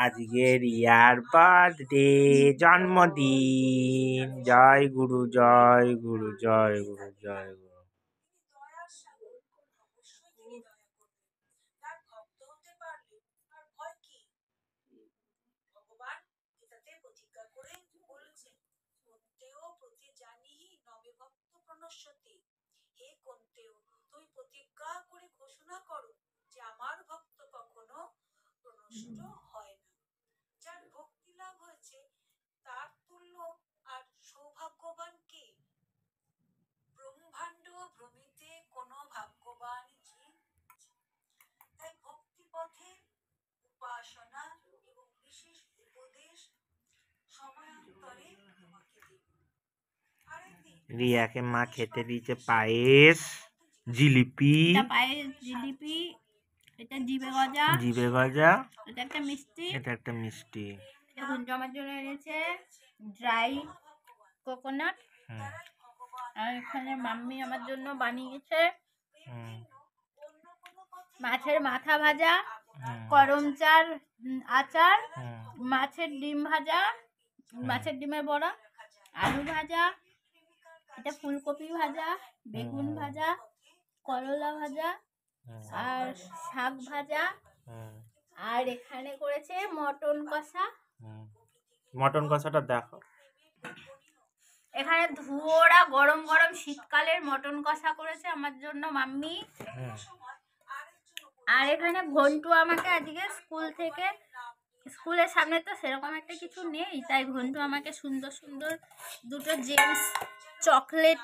আজকে রিয়ার বার্থডে, জন্মদিন। জয় গুরু, জয় গুরু, জয় গুরু, জয় গুরু। রিয়াকে মা খেতে দিয়েছে পায়েস, জিলিপি, জিলিপি, এটা জিবে গজা, জিবে গজা, এটা একটা মিষ্টি, এটা একটা মিষ্টি। এখন জমার জন্য এনেছে ড্রাই কোকোনাট। আর এখানে মাম্মি আমার জন্য বানিয়েছে মাছের মাথা ভাজা, করমচার আচার, মাছের ডিম ভাজা, মাছের ডিমের বড়া, আলু ভাজা, এটা ফুলকপি ভাজা, বেগুন ভাজা, করলা ভাজা, আর শাক ভাজা, আর এখানে করেছে মটন কষা। মটন কষাটা দেখো। এখানে ধুয়োড়া গরম গরম শীতকালের মটন কষা করেছে আমার জন্য মাম্মি। আর এখানে ঘন্টু আমাকে আজকে স্কুলের সামনে তো সেরকম একটা কিছু নেই, তাই ঘন্টু আমাকে সুন্দর সুন্দর দুটো জেমস চকলেট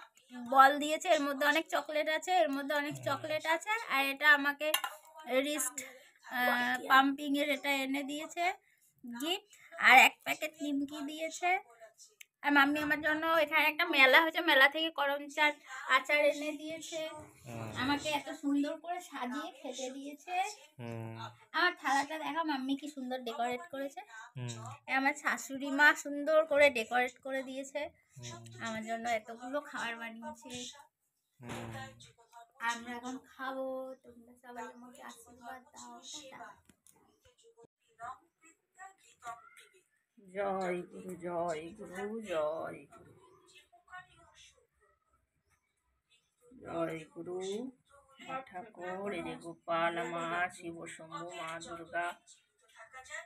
বল দিয়েছে। এর মধ্যে অনেক চকলেট আছে, আর এটা আমাকে রিস্ট পাম্পিং এর এটা এনে দিয়েছে গিফট, আর এক প্যাকেট নিমকি দিয়েছে। আর মাম্মি আমার জন্য এখানে একটা মেলা হয়েছে, মেলা থেকে করমচার আচার এনে দিয়েছে, আমাকে এত সুন্দর করে সাজিয়ে খেতে দিয়েছে। আমার থালাটা দেখা মাম্মি কি সুন্দর ডেকোরেট করেছে। আমার শাশুড়ি মা সুন্দর করে ডেকোরেট করে দিয়েছে, আমার জন্য এতগুলো খাবার বানিয়েছে। আমরা এখন খাবো, তোমরা সবাই আমাকে আশীর্বাদ দাও। জয় গুরু, জয় গুরু, জয় গুরু, জয় গুরু। ঠাকুর, এই যে গোপাল মা, শিব শম্ভু, মা দুর্গা,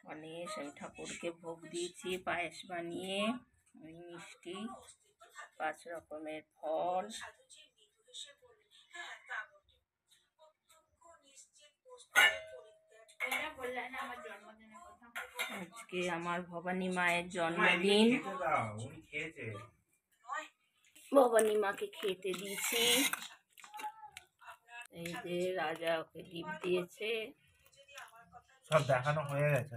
গণেশ, আমি ঠাকুরকে ভোগ দিয়েছি পায়েস বানিয়ে, মিষ্টি, 5 রকমের ফল। আজকে আমার ভবানী মায়ের জন্মদিন, ভবানী মাকে খেতে দিয়েছি। এই যে রাজা ওকে গিফট দিয়েছে, সব দেখানো হয়ে গেছে।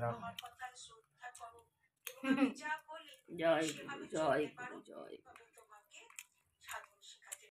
জয় গুরু, জয় গুরু, জয় গুরু।